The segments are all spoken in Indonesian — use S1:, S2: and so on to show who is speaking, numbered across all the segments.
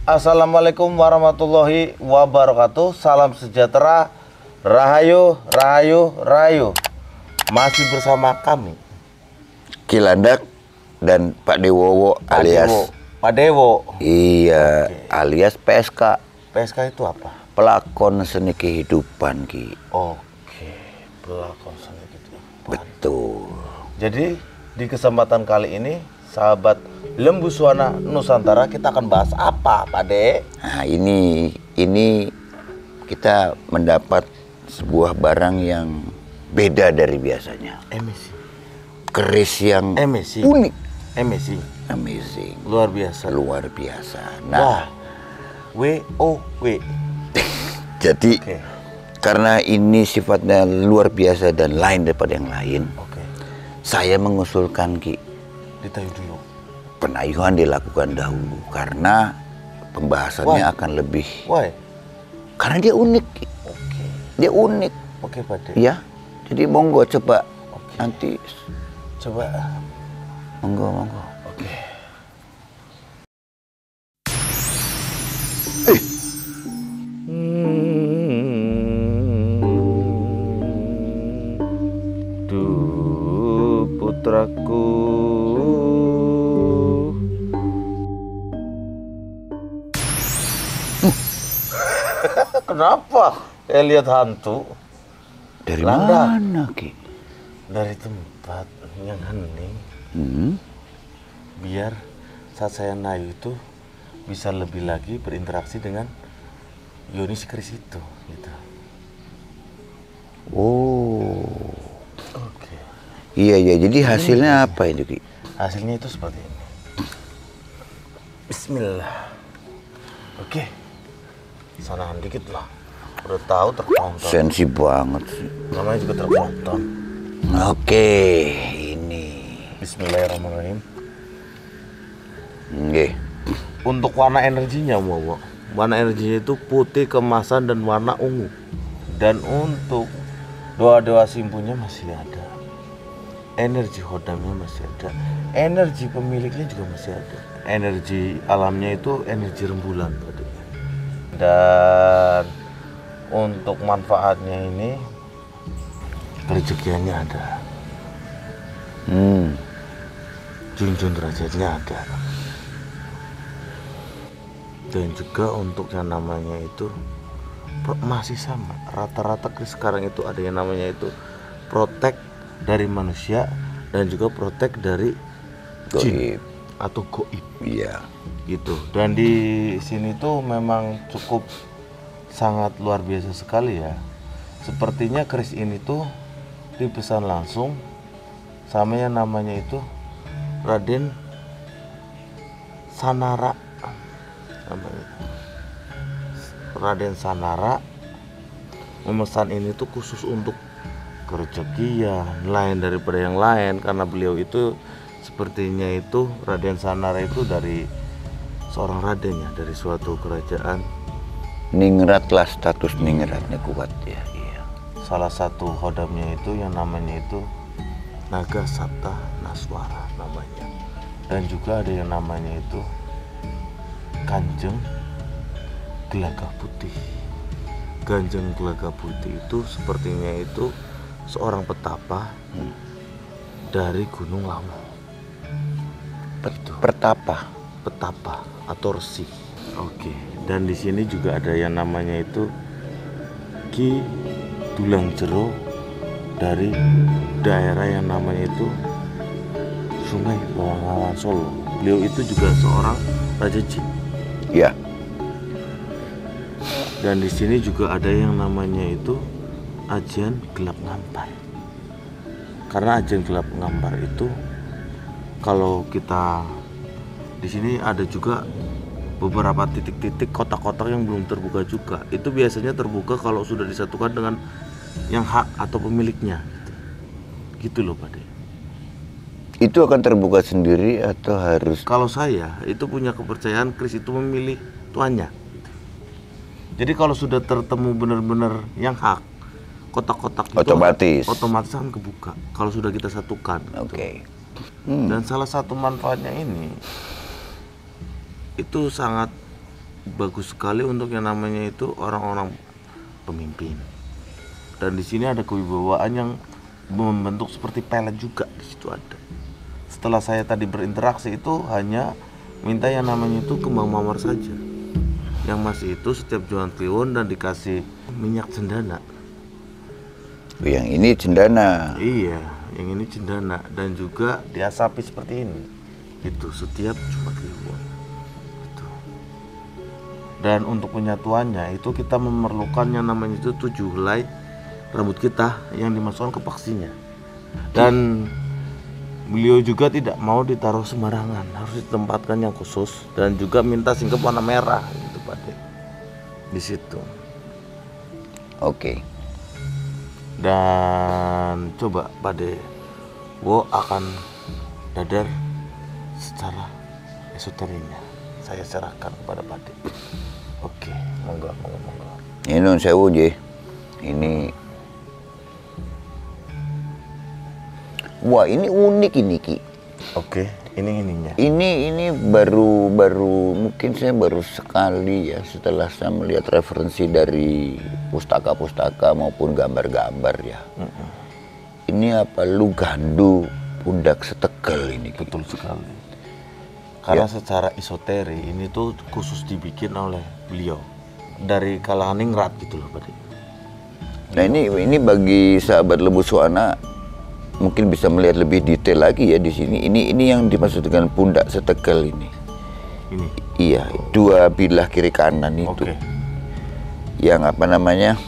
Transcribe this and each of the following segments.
S1: Assalamualaikum warahmatullahi wabarakatuh. Salam sejahtera. Rahayu, rahayu, rahayu. Masih bersama kami
S2: Kilandak dan Pak Dewowo alias
S1: Pak Dewo.
S2: Iya, alias PSK.
S1: PSK itu apa?
S2: Pelakon seni kehidupan, Ki.
S1: Oke, pelakon seni kehidupan.
S2: Betul.
S1: Jadi di kesempatan kali ini, sahabat Lembu Suwana Nusantara, kita akan bahas apa, Pak De?
S2: Nah, ini kita mendapat sebuah barang yang beda dari biasanya.
S1: Emisi.
S2: Keris yang
S1: Emisi.
S2: unik.
S1: Emisi.
S2: Amazing.
S1: Luar biasa.
S2: Luar biasa.
S1: Wah.
S2: Nah,
S1: WOW.
S2: jadi
S1: Oke.
S2: karena ini sifatnya luar biasa dan lain daripada yang lain,
S1: Oke.
S2: saya mengusulkan, Ki,
S1: Ditayu dulu.
S2: penayuhan dilakukan dahulu karena pembahasannya akan lebih.
S1: Why?
S2: Karena dia unik, Ki.
S1: Oke.
S2: Dia unik.
S1: Oke, Pak De.
S2: Ya, jadi monggo coba nanti.
S1: Coba.
S2: Monggo.
S1: Oke. Duh, putraku. Kenapa? Lihat hantu.
S2: Dari
S1: Landa.
S2: mana, Ki?
S1: Dari tempat yang hening. Biar saat saya naik itu bisa lebih lagi berinteraksi dengan Yoni si keris itu, gitu.
S2: Oh.
S1: Oke.
S2: Iya. Jadi hasilnya apa itu, Ki?
S1: Hasilnya itu seperti ini. Bismillah. Oke. Sanahan dikit lah. Udah tahu terkonton.
S2: Sensi banget sih.
S1: Namanya juga terkonton.
S2: Oke, ini.
S1: Bismillahirrahmanirrahim.
S2: Nggih.
S1: Untuk warna energinya, Wowo. Warna energinya itu putih kemasan dan warna ungu. Dan untuk doa-doa simpunya masih ada. Energi hodamnya masih ada. Energi pemiliknya juga masih ada. Energi alamnya itu energi rembulan, Pak. Dan untuk manfaatnya ini rezekiannya ada. Junjun derajatnya ada. Dan juga untuk yang namanya itu masih sama. Rata-rata sekarang itu ada yang namanya itu protek dari manusia dan juga protek dari jin atau goib.
S2: Iya.
S1: Gitu. Dan di sini tuh memang cukup sangat luar biasa sekali ya. Sepertinya keris ini tuh dipesan langsung sama yang namanya itu Raden Sanara. Namanya Raden Sanara memesan ini tuh khusus untuk kerezekian lain daripada yang lain, karena beliau itu sepertinya itu Raden Sanara itu dari seorang raden ya, dari suatu kerajaan.
S2: Ningrat lah, status ningratnya kuat ya. Iya.
S1: Salah satu hodamnya itu yang namanya itu Naga Sabta Naswara namanya. Dan juga ada yang namanya itu Kanjeng Gelagah Putih. Kanjeng Gelagah Putih itu sepertinya itu seorang petapa dari Gunung Lawu. Petapa atau resi. Oke. Dan di sini juga ada yang namanya itu Ki Dulang Jero dari daerah yang namanya itu Sungai Bengawan Solo. Beliau itu juga seorang raja jin.
S2: Iya.
S1: Dan di sini juga ada yang namanya itu Ajian Gelap Ngampar. Karena Ajian Gelap Ngampar itu kalau kita di sini ada juga beberapa titik-titik kotak-kotak yang belum terbuka juga. Itu biasanya terbuka kalau sudah disatukan dengan yang hak atau pemiliknya. Gitu loh, Pak De.
S2: Itu akan terbuka sendiri atau harus?
S1: Kalau saya itu punya kepercayaan keris itu memilih tuannya. Jadi kalau sudah tertemu benar-benar yang hak, kotak-kotak itu otomatis akan kebuka kalau sudah kita satukan.
S2: Oke.
S1: Dan salah satu manfaatnya ini itu sangat bagus sekali untuk yang namanya itu orang-orang pemimpin. Dan di sini ada kewibawaan yang membentuk seperti pelet juga, di situ ada. Setelah saya tadi berinteraksi itu hanya minta yang namanya itu kembang mawar saja. Yang masih itu setiap jualan kliwon dan dikasih minyak cendana.
S2: Yang ini cendana.
S1: Iya, yang ini cendana dan juga diasapi seperti ini. Itu setiap Jumat Kliwon. Itu. Dan untuk penyatuannya itu kita memerlukan yang namanya itu 7 helai rambut kita yang dimasukkan ke paksinya. Dan beliau juga tidak mau ditaruh sembarangan, harus ditempatkan yang khusus dan juga minta singkep warna merah gitu Pak De. Di situ.
S2: Oke.
S1: Dan coba Pak De, Wo akan dadar secara esoterinya saya serahkan kepada Pak De. Oke, monggo.
S2: Ini non sewu je. Ini. Wah, ini unik ini Ki.
S1: Oke, ininya.
S2: Ini baru mungkin saya baru sekali ya setelah saya melihat referensi dari pustaka-pustaka maupun gambar-gambar ya. Ini apa Lugandu pundak setegel ini Ki.
S1: Betul sekali. Karena secara esoteri ini tuh khusus dibikin oleh beliau dari kalangan ningrat gitu loh Pak De.
S2: Nah ini bagi sahabat Lembu Suwana mungkin bisa melihat lebih detail lagi ya di sini. Ini yang dimaksud dengan pundak setegel ini.
S1: Ini.
S2: Iya, 2 bilah kiri kanan itu.
S1: Oke.
S2: Yang apa namanya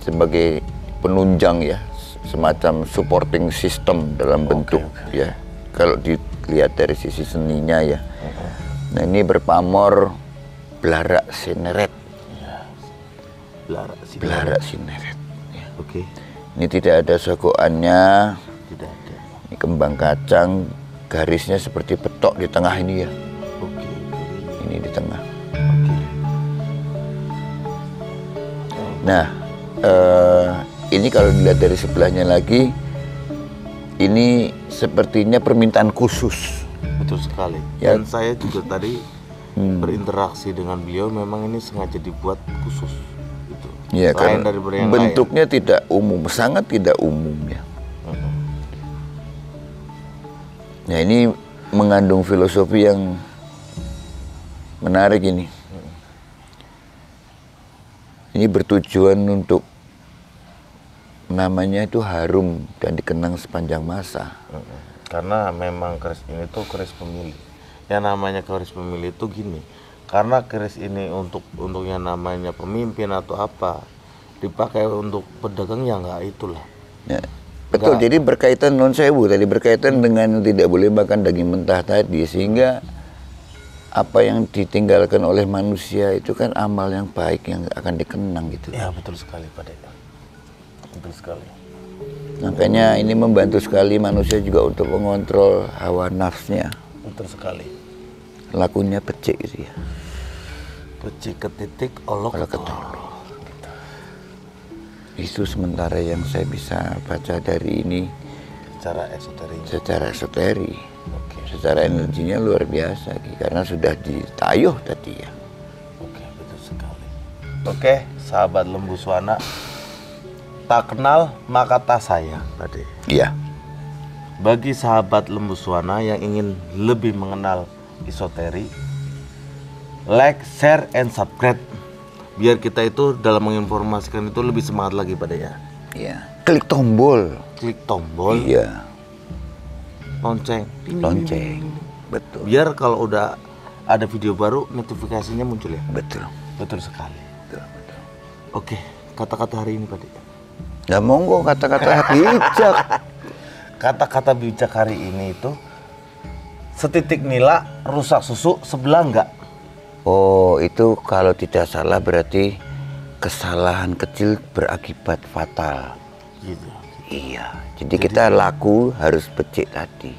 S2: sebagai penunjang ya, semacam supporting system dalam bentuk ya. Kalau dilihat dari sisi seninya ya. Nah ini berpamor belarak sineret. Belarak sineret. Ya.
S1: Oke.
S2: Ini tidak ada sogokannya.
S1: Tidak ada.
S2: Ini kembang kacang, garisnya seperti petok di tengah ini ya.
S1: Oke.
S2: Ini di tengah.
S1: Oke.
S2: Nah, ini kalau dilihat dari sebelahnya lagi, ini sepertinya permintaan khusus.
S1: Betul sekali.
S2: Ya.
S1: Dan saya juga tadi berinteraksi dengan beliau, memang ini sengaja dibuat khusus. Gitu.
S2: Ya,
S1: Selain
S2: karena
S1: dari yang
S2: bentuknya tidak umum, sangat tidak umum ya. Nah ini mengandung filosofi yang menarik ini. Ini bertujuan untuk namanya itu harum dan dikenang sepanjang masa.
S1: Karena memang keris ini tuh keris pemilih. Yang namanya keris pemilih itu gini. Karena keris ini untuk yang namanya pemimpin atau apa dipakai untuk pedagang ya nggak itulah.
S2: Ya. Betul, jadi berkaitan non sewu tadi, berkaitan dengan tidak boleh makan daging mentah tadi, sehingga apa yang ditinggalkan oleh manusia itu kan amal yang baik yang akan dikenang gitu.
S1: Ya betul sekali Pak De. Betul sekali.
S2: Makanya ini membantu sekali manusia juga untuk mengontrol hawa nafsnya.
S1: Betul sekali.
S2: Lakunya pecik gitu ya.
S1: Pecik ke titik olok ketolok.
S2: Itu sementara yang saya bisa baca dari ini
S1: Secara esoteri.
S2: secara esoteri.
S1: Oke.
S2: Secara energinya luar biasa karena sudah ditayuh tadi ya.
S1: Oke, betul sekali. Oke, sahabat Lembu Suwana, tak kenal maka tak sayang tadi.
S2: Iya.
S1: Bagi sahabat Lembu Suwana yang ingin lebih mengenal esoteri, like, share, and subscribe. Biar kita itu dalam menginformasikan itu lebih semangat lagi pada ya.
S2: Iya. Klik tombol.
S1: Klik tombol.
S2: Iya.
S1: Lonceng.
S2: Lonceng. Betul.
S1: Biar kalau udah ada video baru notifikasinya muncul ya.
S2: Betul.
S1: Betul sekali.
S2: Betul. Betul.
S1: Oke, kata-kata hari ini Pak De.
S2: Ya monggo kata-kata bijak.
S1: Kata-kata bijak hari ini itu setitik nila rusak susu sebelah enggak.
S2: Oh, itu kalau tidak salah berarti kesalahan kecil berakibat fatal.
S1: Gitu.
S2: Iya. Jadi kita laku harus becik tadi.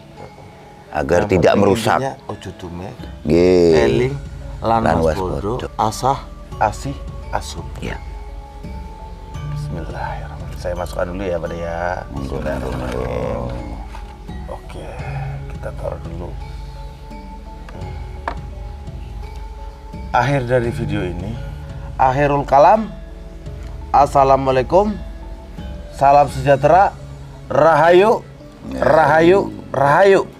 S2: Agar tidak merusak.
S1: Ojo dume.
S2: Nggih.
S1: Eling lan
S2: Lan
S1: waspada.
S2: waspada.
S1: Asah asih asuh.
S2: Ya.
S1: Bismillahirrahmanirrahim. Saya masukkan dulu ya Pak De ya. Bismillahirrahmanirrahim. Oke, kita taruh dulu. akhir dari video ini. Akhirul kalam. Assalamualaikum. Salam sejahtera. Rahayu. Rahayu. Rahayu.